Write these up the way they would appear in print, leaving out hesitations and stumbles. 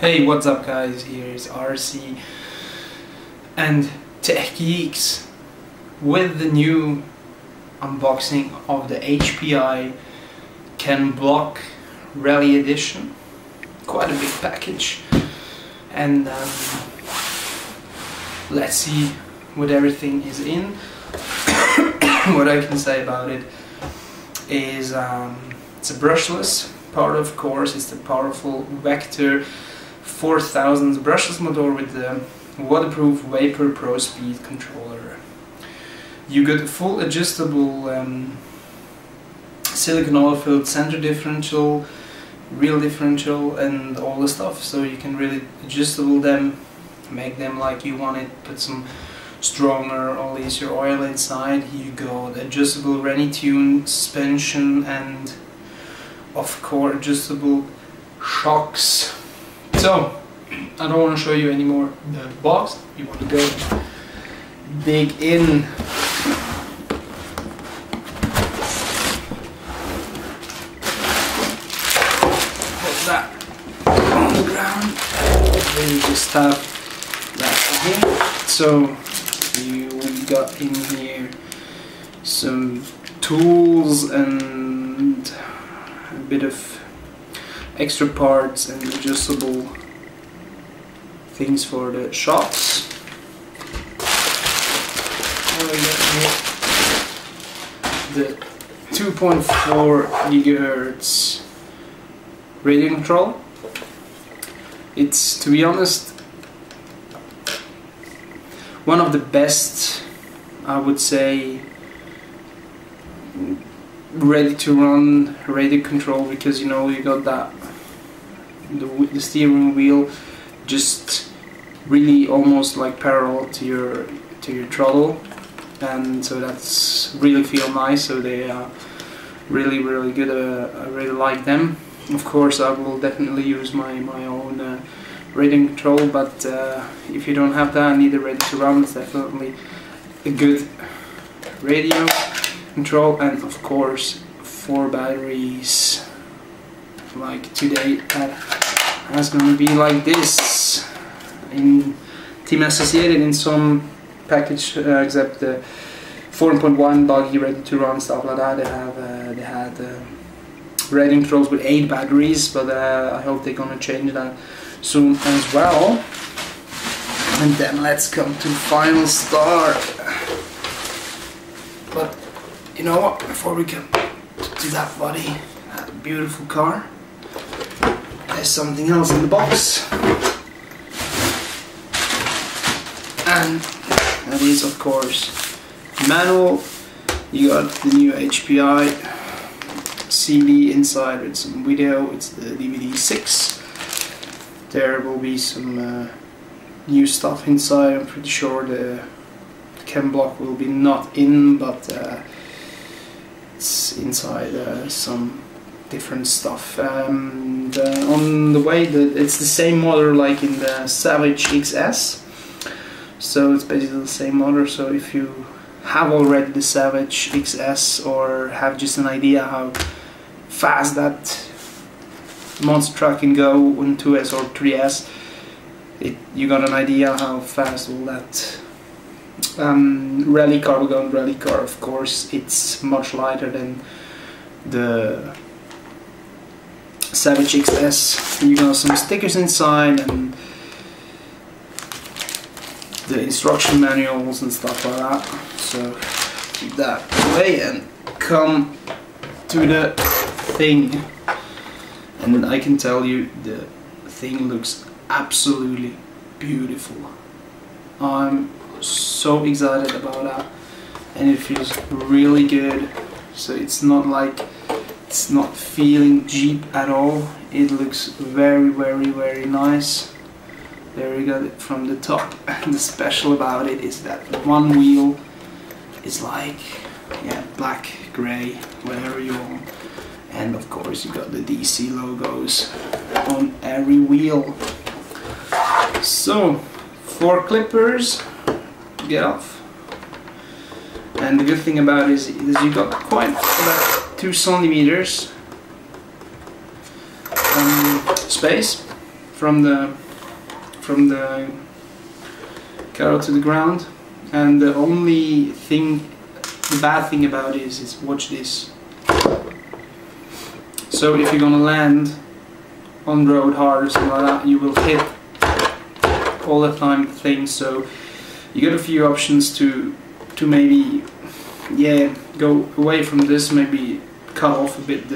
Hey, what's up guys, here's RC and Tech Geeks with the new unboxing of the HPI Can Block Rally Edition. Quite a big package, and let's see what everything is in. What I can say about it is it's a brushless part, of course. It's the powerful Vector 4000 brushless motor with the waterproof Vapor Pro speed controller. You got a full adjustable silicone oil filled center differential, real differential, and all the stuff, so you can really adjustable them, make them like you want it, put some stronger or easier oil inside. You got adjustable Rennie tune suspension and of course adjustable shocks. So I don't want to show you anymore the box. You want to go dig in. Put that on the ground. Then you just have that here. So we got in here some tools and a bit of extra parts and adjustable things for the shocks. The 2.4 gigahertz radio control. It's, to be honest, one of the best, I would say, ready to run radio control, because you know you got that the steering wheel just really almost like parallel to your throttle, and so that's really feel nice. So they are really good. I really like them. Of course I will definitely use my own radio control, but if you don't have that and need it ready to run, it's definitely a good radio control. And of course 4 batteries, like today that's gonna be like this in Team Associated in some package, except the 4.1 buggy ready to run stuff like that. They had radio controls with 8 batteries, but I hope they're gonna change that soon as well. And then let's come to final start. But you know what, before we come to that body, that beautiful car, there's something else in the box, and that is of course manual. You got the new HPI CD inside with some video. It's the DVD 6. There will be some new stuff inside. I'm pretty sure the chem block will be not in, but it's inside some different stuff. On the way, it's the same motor like in the Savage XS, so it's basically the same motor. So if you have already the Savage XS or have just an idea how fast that monster truck can go in 2S or 3S, you got an idea how fast all that rally car will go. Rally car, of course, it's much lighter than the Savage XS. You got some stickers inside and the instruction manuals and stuff like that. So keep that away and come to the thing. And I can tell you, the thing looks absolutely beautiful. I'm so excited about that, and it feels really good. So it's not like, it's not feeling cheap at all. It looks very nice. There we got it from the top. And the special about it is that one wheel is like, yeah, black, gray, whatever you want. And of course you got the DC logos on every wheel. So 4 clippers to get off. And the good thing about it is you got quite about 2 centimeters space from the carro to the ground. And the only thing, the bad thing about it is watch this. So if you're gonna land on road hard or something like that, you will hit all the time the thing. So you got a few options to maybe, yeah, go away from this, maybe cut off a bit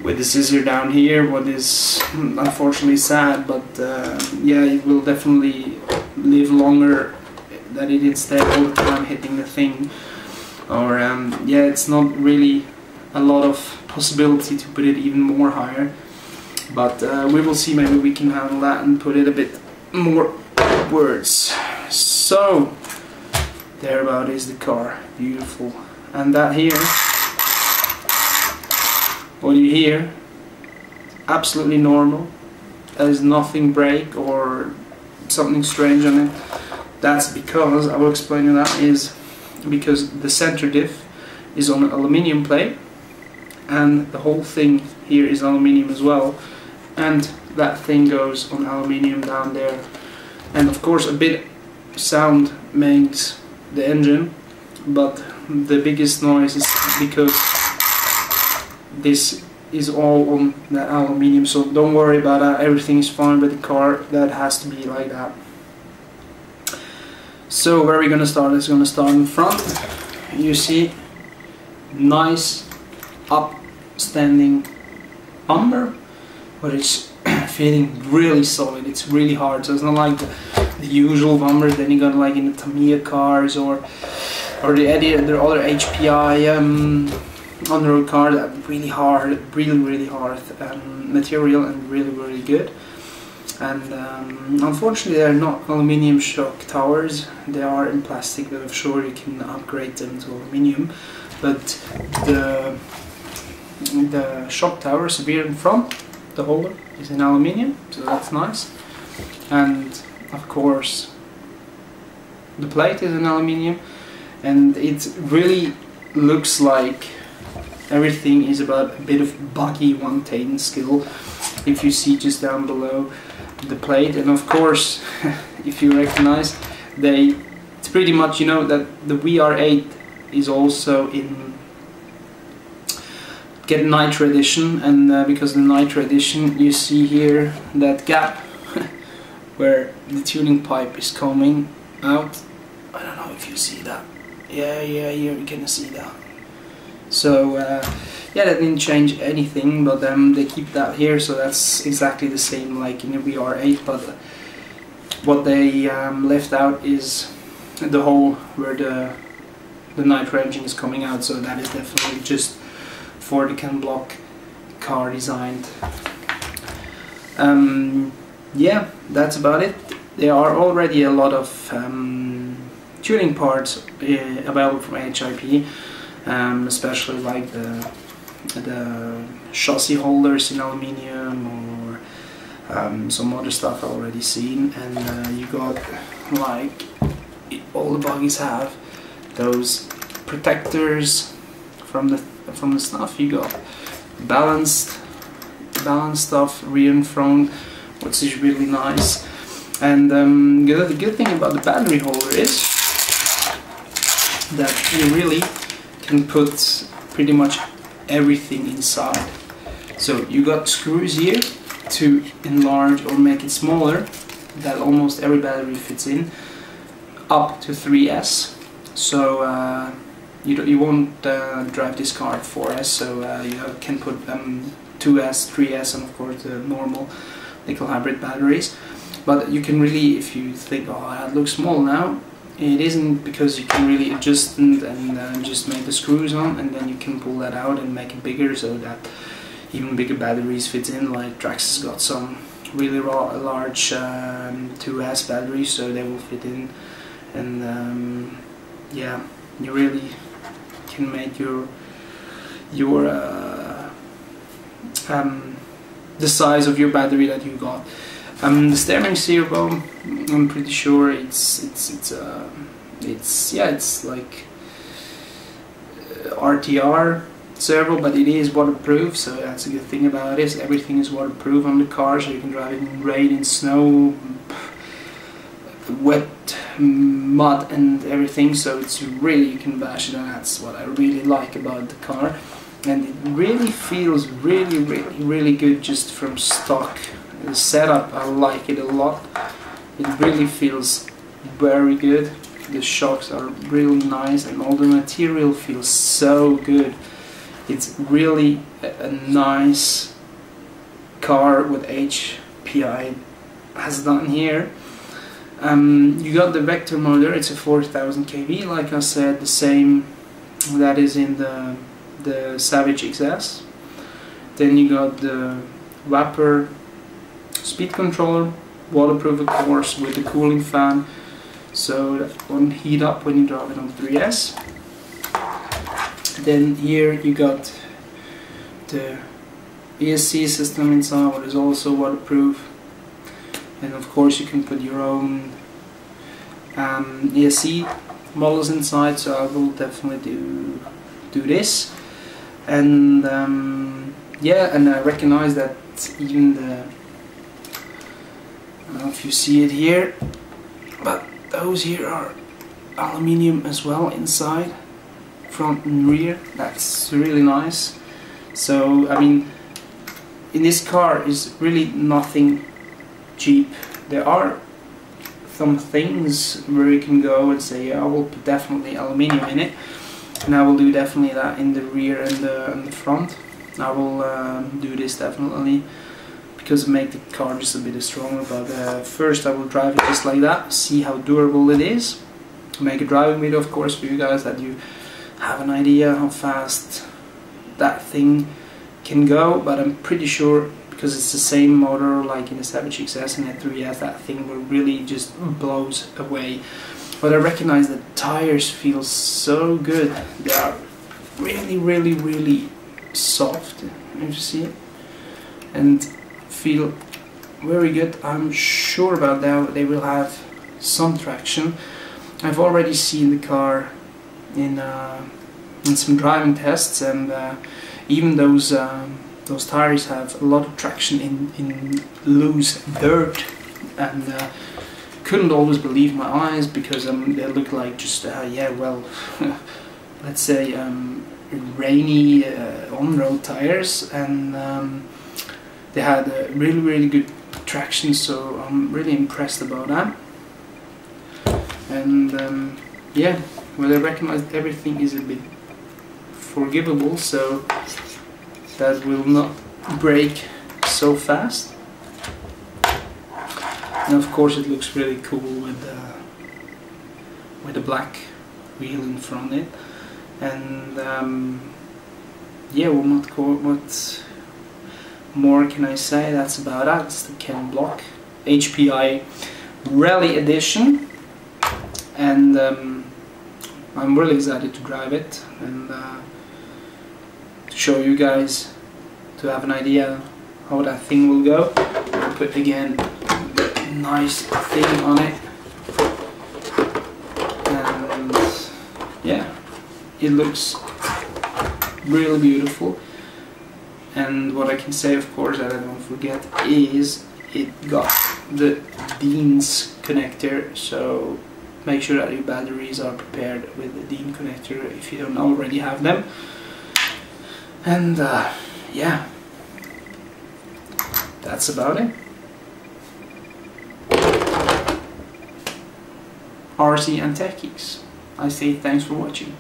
with the scissor down here, what is unfortunately sad, but yeah, it will definitely live longer that it instead all the time hitting the thing. Or yeah, it's not really a lot of possibility to put it even more higher, but we will see, maybe we can handle that and put it a bit more upwards. So thereabout is the car, beautiful. And that here, what you hear, absolutely normal. There's nothing break or something strange on it. That's because, I will explain you that, is because the center diff is on an aluminium plate, and the whole thing here is aluminium as well, and that thing goes on aluminium down there. And of course a bit sound makes the engine, but the biggest noise is because this is all on that aluminium. So don't worry about that, everything is fine with the car, that has to be like that. So where are we gonna start? It's gonna start in front. You see, nice upstanding bumper, but it's feeling really solid. It's really hard, so it's not like the usual bumpers that you got like in the Tamiya cars or the other HPI on-road car. That really hard, really hard material, and really good. And unfortunately they're not aluminium shock towers, they are in plastic, but I'm sure you can upgrade them to aluminium. But the shock tower severe in front, the holder, is in aluminium, so that's nice. And of course the plate is in aluminium, and it really looks like everything is about a bit of buggy one-tailed skill, if you see just down below the plate. And of course if you recognize, it's pretty much, you know, that the VR8 is also in get Nitro Edition, and because the Nitro Edition, you see here that gap where the tuning pipe is coming out. I don't know if you see that. Yeah, you're gonna see that. So yeah, that didn't change anything, but they keep that here, so that's exactly the same like in the VR8, but what they left out is the hole where the nitro engine is coming out, so that is definitely just for the Ken Block car designed. Yeah, that's about it. There are already a lot of tuning parts available from HIP. Especially like the chassis holders in aluminium, or some other stuff I've already seen. And you got, like all the buggies have, those protectors from the stuff. You got balanced stuff, rear and front, which is really nice. And the good thing about the battery holder is that you really can put pretty much everything inside. So you got screws here to enlarge or make it smaller, that almost every battery fits in, up to 3S. So you won't drive this car at 4S, so you can put 2S, 3S, and of course the normal nickel hybrid batteries. But you can really, if you think, oh, that looks small now, it isn't, because you can really adjust and just make the screws on, and then you can pull that out and make it bigger, so that even bigger batteries fit in. Like Drax has got some really large 2S batteries, so they will fit in. And yeah, you really can make your the size of your battery that you got. The steering servo, I'm pretty sure it's like RTR servo, but it is waterproof, so that's a good thing about it. Everything is waterproof on the car, so you can drive it in rain, in snow, wet, mud and everything, so it's really, you can bash it, and that's what I really like about the car. And it really feels really good just from stock. The setup, I like it a lot. It really feels very good. The shocks are really nice, and all the material feels so good. It's really a nice car with HPI has done here. You got the Vector motor, it's a 4000 kV, like I said, the same that is in the Savage XS. Then you got the Vapor speed controller, waterproof of course, with the cooling fan, so that won't heat up when you drive it on 3S. Then here you got the ESC system inside, what is also waterproof, and of course you can put your own ESC models inside, so I will definitely do this. And yeah, and I recognize that even the, I don't know if you see it here, but those here are aluminium as well inside, front and rear. That's really nice. So I mean, in this car is really nothing cheap. There are some things where you can go and say, yeah, I will put definitely aluminium in it, and I will do definitely that in the rear and the front. I will do this definitely, because it make the car just a bit stronger. But first I will drive it just like that, see how durable it is, make a driving video of course for you guys, that you have an idea how fast that thing can go. But I'm pretty sure, because it's the same motor like in the Savage XS and the 3S, that thing will really just blows away. But I recognize the tires feel so good. They are really soft, if you see it, and feel very good. I'm sure about that they will have some traction. I've already seen the car in some driving tests, and even those tires have a lot of traction in loose dirt, and couldn't always believe my eyes, because they look like just yeah, well, let's say rainy on-road tires, and they had really good traction, so I'm really impressed about that. And yeah, well, I recognize everything is a bit forgivable, so that will not break so fast. And of course it looks really cool with the black wheel in front of it. And yeah, what more can I say? That's about that. It's the Ken Block HPI Rally Edition, and I'm really excited to drive it, and to show you guys, to have an idea how that thing will go. I'll put again the nice thing on it, and yeah, it looks really beautiful. And what I can say, of course, that I don't forget, is it got the Dean's connector, so make sure that your batteries are prepared with the Dean connector if you don't already have them. And yeah, that's about it. RC and Techies, I say thanks for watching.